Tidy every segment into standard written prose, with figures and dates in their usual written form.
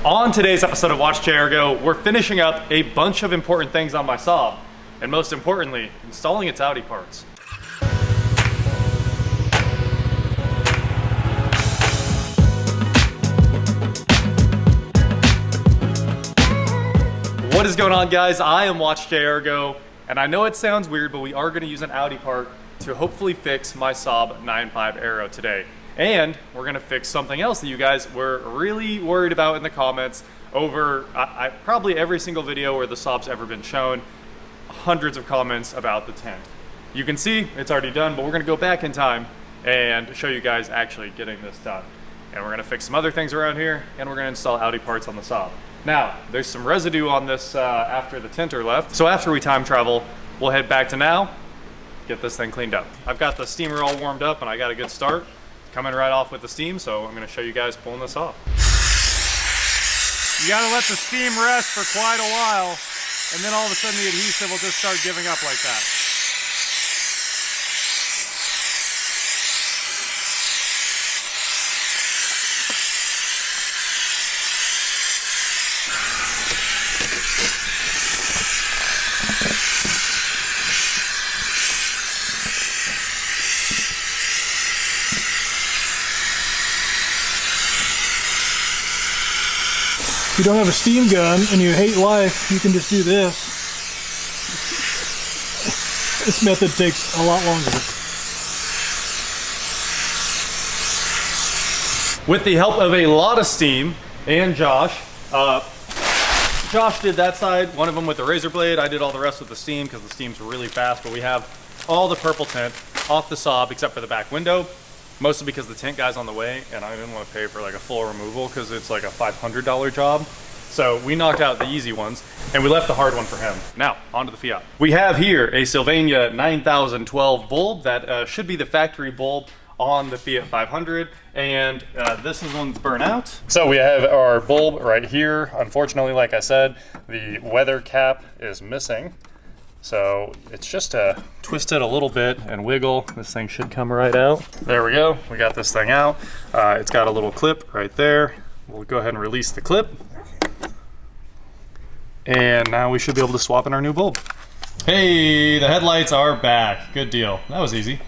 On today's episode of Watch Aero, we're finishing up a bunch of important things on my SAAB, and most importantly, installing its Audi parts. What is going on, guys? I am Watch Aero, and I know it sounds weird, but we are going to use an Audi part to hopefully fix my SAAB 9.5 Aero today. And we're gonna fix something else that you guys were really worried about in the comments over probably every single video where the SAAB's ever been shown. Hundreds of comments about the tent. You can see it's already done, but we're gonna go back in time and show you guys actually getting this done. And we're gonna fix some other things around here, and we're gonna install Audi parts on the SAAB. Now, there's some residue on this after the tinter left. So after we time travel, we'll head back to now, get this thing cleaned up. I've got the steamer all warmed up and I got a good start. Coming right off with the steam, so I'm going to show you guys pulling this off. You got to let the steam rest for quite a while, and then all of a sudden the adhesive will just start giving up like that. If you don't have a steam gun and you hate life, you can just do this. This method takes a lot longer. With the help of a lot of steam and Josh did that side, one of them with the razor blade. I did all the rest with the steam because the steam's really fast, but we have all the purple tint off the SAAB except for the back window. Mostly because the tint guy's on the way and I didn't want to pay for like a full removal because it's like a $500 job. So we knocked out the easy ones and we left the hard one for him. Now, onto the Fiat. We have here a Sylvania 9012 bulb that should be the factory bulb on the Fiat 500, and this is one that's burnt out. So we have our bulb right here. Unfortunately, like I said, the weather cap is missing. So it's just to twist it a little bit and wiggle. This thing should come right out. There we go. We got this thing out. It's got a little clip right there. We'll go ahead and release the clip. And now we should be able to swap in our new bulb. Hey, the headlights are back. Good deal. That was easy.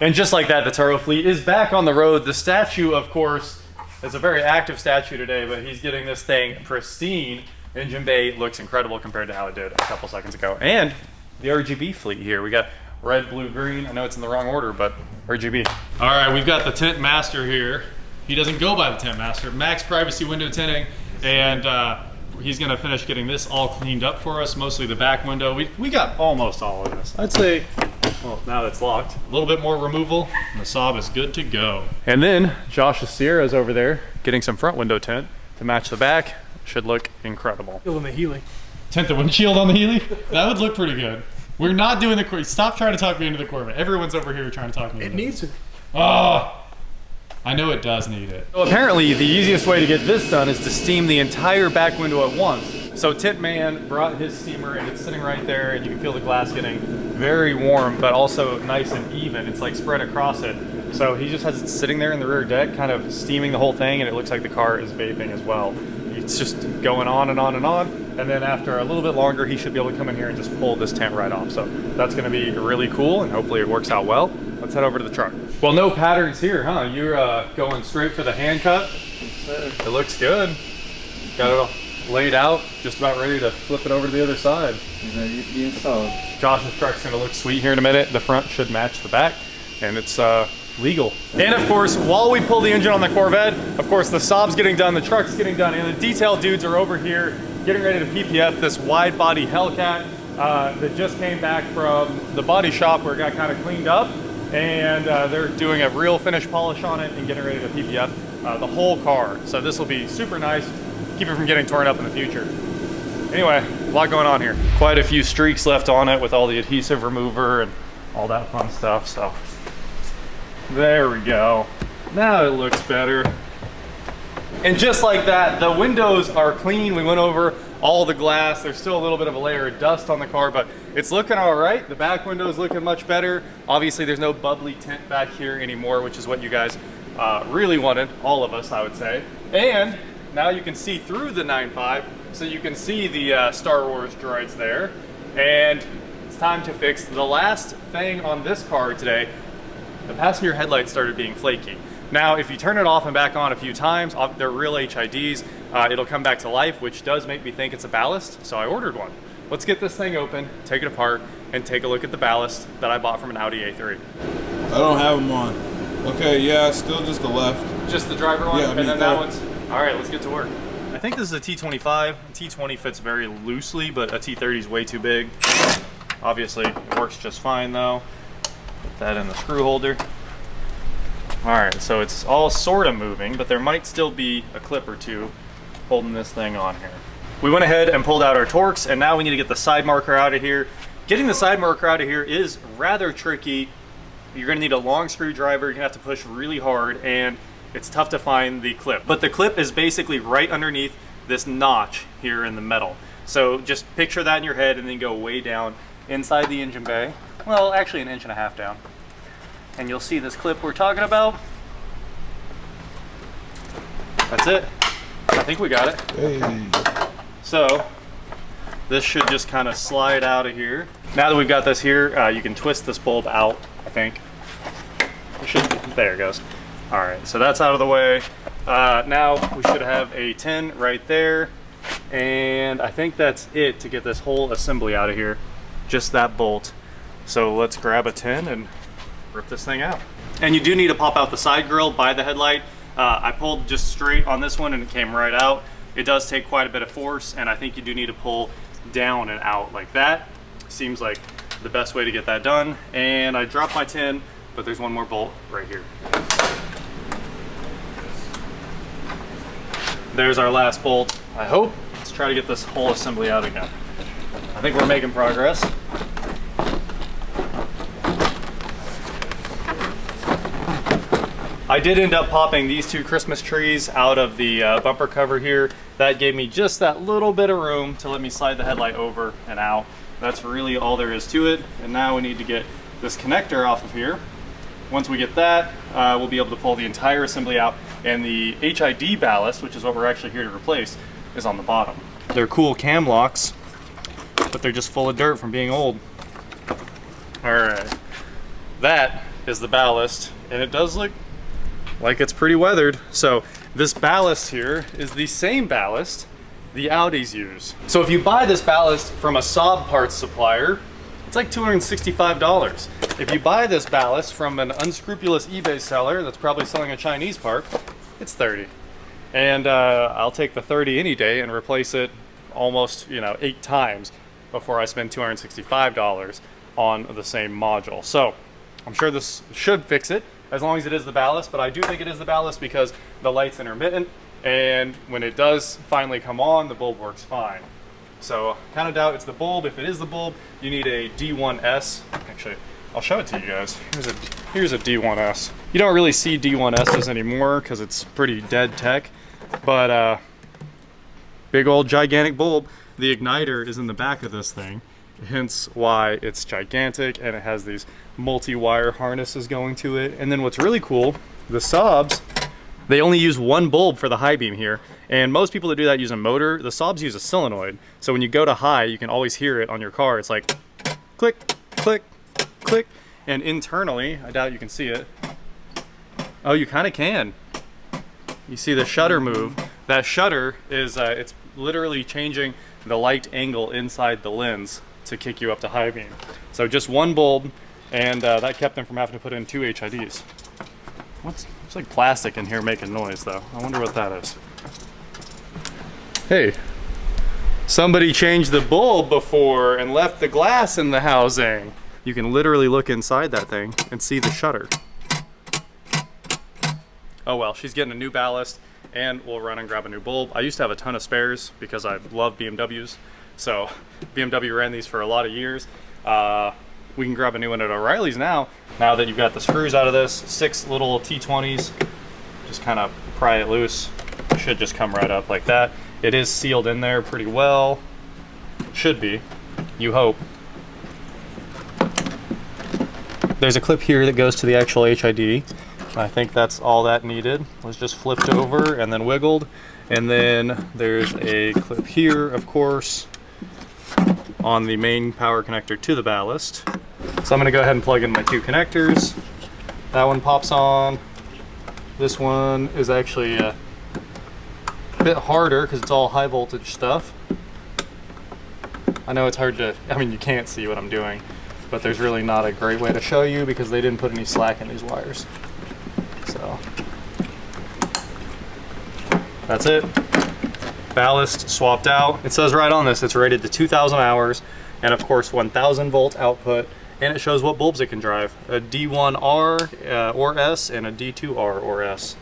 And just like that, the Turo fleet is back on the road. The statue, of course, is a very active statue today, but he's getting this thing pristine. Engine bay looks incredible compared to how it did a couple seconds ago. And the RGB fleet here. We got red, blue, green. I know it's in the wrong order, but RGB. All right, we've got the tent master here. He doesn't go by the tent master. Max privacy window tinting. And he's gonna finish getting this all cleaned up for us, mostly the back window. We got almost all of this. I'd say, well, now that it's locked, a little bit more removal, and the SAAB is good to go. And then Josh's Sierra's over there getting some front window tint to match the back. Should look incredible. On the Healy. Tint the windshield on the Healy? That would look pretty good. We're not doing the Corvette. Stop trying to talk me into the Corvette. Everyone's over here trying to talk me into it. It needs it. Oh, I know it does need it. So apparently the easiest way to get this done is to steam the entire back window at once. So Tint Man brought his steamer and it's sitting right there and you can feel the glass getting very warm, but also nice and even. It's like spread across it. So he just has it sitting there in the rear deck, kind of steaming the whole thing, and it looks like the car is vaping as well. It's just going on and on and on. And then after a little bit longer, he should be able to come in here and just pull this tent right off. So that's gonna be really cool, and hopefully it works out well. Let's head over to the truck. Well, no patterns here, huh? You're going straight for the hand cut. It looks good. Got it all laid out, just about ready to flip it over to the other side. Ready to be installed. Josh's truck's gonna look sweet here in a minute. The front should match the back, and it's legal. And of course, while we pull the engine on the Corvette, of course the SAAB's getting done, the truck's getting done, and the detail dudes are over here getting ready to PPF this wide body Hellcat that just came back from the body shop where it got kind of cleaned up, and they're doing a real finish polish on it and getting ready to PPF the whole car. So this will be super nice, keep it from getting torn up in the future. Anyway, a lot going on here. Quite a few streaks left on it with all the adhesive remover and all that fun stuff, so. There we go. Now it looks better. And just like that, the windows are clean. We went over all the glass. There's still a little bit of a layer of dust on the car, but it's looking all right. The back window is looking much better. Obviously, there's no bubbly tint back here anymore, which is what you guys really wanted, all of us, I would say. And now you can see through the 9.5, so you can see the Star Wars droids there. And it's time to fix the last thing on this car today. The passenger headlights started being flaky. Now, if you turn it off and back on a few times, they're real HIDs, it'll come back to life, which does make me think it's a ballast, so I ordered one. Let's get this thing open, take it apart, and take a look at the ballast that I bought from an Audi A3. I don't have them on. Okay, yeah, still just the left. Just the driver one, yeah, and then that one's... All right, let's get to work. I think this is a T25. A T20 fits very loosely, but a T30 is way too big. Obviously, it works just fine though. Put that in the screw holder. All right, so it's all sort of moving, but there might still be a clip or two holding this thing on here. We went ahead and pulled out our Torx, and now we need to get the side marker out of here. Getting the side marker out of here is rather tricky. You're gonna need a long screwdriver, you're gonna have to push really hard, and it's tough to find the clip. But the clip is basically right underneath this notch here in the metal. So just picture that in your head and then go way down inside the engine bay. Well, actually 1.5 inches down. And you'll see this clip we're talking about. That's it. I think we got it. Hey. So this should just kind of slide out of here. Now that we've got this here, you can twist this bulb out, I think. There it goes. All right, so that's out of the way. Now we should have a 10 right there. And I think that's it to get this whole assembly out of here. Just that bolt. So let's grab a 10 and rip this thing out. And you do need to pop out the side grille by the headlight. I pulled just straight on this one and it came right out. It does take quite a bit of force, and I think you do need to pull down and out like that. Seems like the best way to get that done. And I dropped my 10, but there's one more bolt right here. There's our last bolt, I hope. Let's try to get this whole assembly out again. I think we're making progress. I did end up popping these two Christmas trees out of the bumper cover here. That gave me just that little bit of room to let me slide the headlight over and out. That's really all there is to it. And now we need to get this connector off of here. Once we get that, we'll be able to pull the entire assembly out, and the HID ballast, which is what we're actually here to replace, is on the bottom. They're cool cam locks, but they're just full of dirt from being old. All right, that is the ballast, and it does look like it's pretty weathered. So this ballast here is the same ballast the Audis use. So if you buy this ballast from a SAAB parts supplier, it's like $265. If you buy this ballast from an unscrupulous eBay seller that's probably selling a Chinese part, it's $30. And I'll take the 30 any day and replace it almost, 8 times before I spend $265 on the same module. So I'm sure this should fix it as long as it is the ballast, but I do think it is the ballast because the light's intermittent, and when it does finally come on, the bulb works fine. So kind of doubt it's the bulb. If it is the bulb, you need a D1S. Actually, I'll show it to you guys. Here's a D1S. You don't really see D1Ss anymore because it's pretty dead tech, but big old gigantic bulb. The igniter is in the back of this thing, hence why it's gigantic, and it has these multi-wire harnesses going to it. And then what's really cool, the SAABs, they only use one bulb for the high beam here, and most people that do that use a motor. The SAABs use a solenoid, so when you go to high, you can always hear it on your car. It's like click, click, click, and internally, I doubt you can see it. Oh, you kind of can. You see the shutter move. That shutter is, it's literally changing the light angle inside the lens to kick you up to high beam. So just one bulb, and that kept them from having to put in 2 HIDs. It's like plastic in here making noise though. I wonder what that is. Hey, somebody changed the bulb before and left the glass in the housing. You can literally look inside that thing and see the shutter. Oh well, she's getting a new ballast, and we'll run and grab a new bulb. I used to have a ton of spares because I love BMWs. So BMW ran these for a lot of years. We can grab a new one at O'Reilly's now that you've got the screws out of this. 6 little T20s, just kind of pry it loose. Should just come right up like that. It is sealed in there pretty well. Should be, you hope. There's a clip here that goes to the actual HID. I think that's all that needed. Was just flipped over and then wiggled, And then there's a clip here, of course, on the main power connector to the ballast. So I'm gonna go ahead and plug in my 2 connectors. That one pops on. This one is actually a bit harder because it's all high voltage stuff. I know it's hard to, I mean, you can't see what I'm doing, but there's really not a great way to show you because they didn't put any slack in these wires. So that's it. Ballast swapped out. It says right on this, it's rated to 2,000 hours and of course 1,000 volt output, and it shows what bulbs it can drive. A D1R or S and a D2R or S.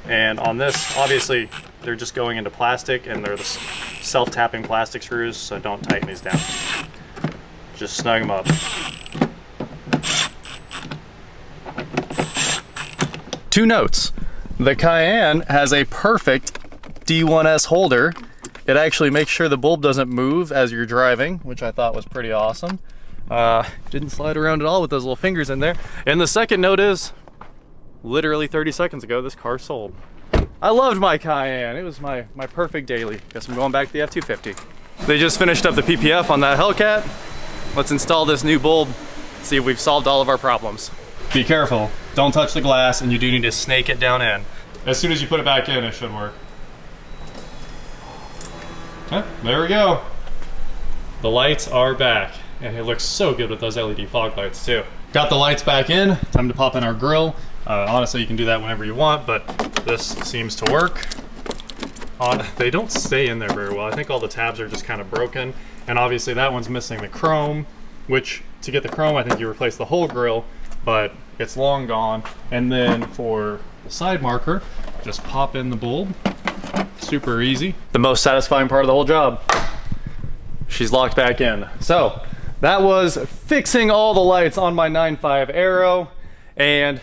And on this, obviously, they're just going into plastic and they're the self-tapping plastic screws, so don't tighten these down. Just snug them up. 2 notes. The Cayenne has a perfect D1S holder. It actually makes sure the bulb doesn't move as you're driving, which I thought was pretty awesome. Didn't slide around at all with those little fingers in there. And the second note is, literally 30 seconds ago, this car sold. I loved my Cayenne. It was my perfect daily. Guess I'm going back to the F-250. They just finished up the PPF on that Hellcat. Let's install this new bulb, see if we've solved all of our problems. Be careful, don't touch the glass, and you do need to snake it down in. As soon as you put it back in, it should work. Okay, there we go. The lights are back, and it looks so good with those LED fog lights too. Got the lights back in, time to pop in our grill. Honestly, you can do that whenever you want, but this seems to work. They don't stay in there very well. I think all the tabs are just kind of broken, and obviously that one's missing the chrome, which to get the chrome, I think you replace the whole grill, but it's long gone. And then for the side marker, just pop in the bulb. Super easy. The most satisfying part of the whole job. She's locked back in. So that was fixing all the lights on my 9.5 Aero, and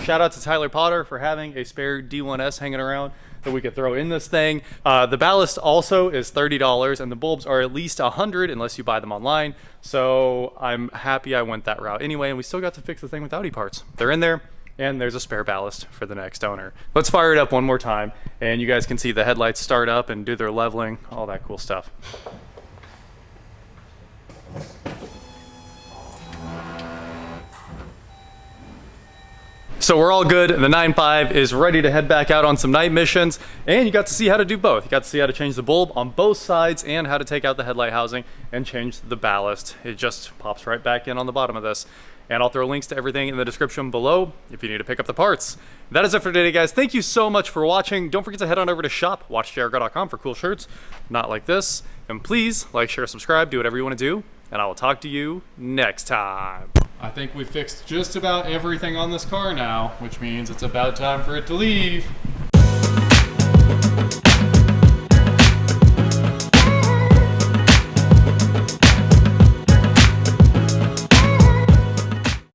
shout out to Tyler Potter for having a spare D1S hanging around that we could throw in this thing. The ballast also is $30, and the bulbs are at least $100 unless you buy them online. So I'm happy I went that route anyway, and we still got to fix the thing with Audi parts. They're in there, and there's a spare ballast for the next owner. Let's fire it up one more time, and you guys can see the headlights start up and do their leveling, all that cool stuff. So we're all good. The 9.5 is ready to head back out on some night missions, and you got to see how to do both. You got to see how to change the bulb on both sides and how to take out the headlight housing and change the ballast. It just pops right back in on the bottom of this. And I'll throw links to everything in the description below if you need to pick up the parts. That is it for today, guys. Thank you so much for watching. Don't forget to head on over to shop.watchjrgo.com for cool shirts, not like this. And please like, share, subscribe, do whatever you want to do, and I will talk to you next time. I think we fixed just about everything on this car now, which means it's about time for it to leave.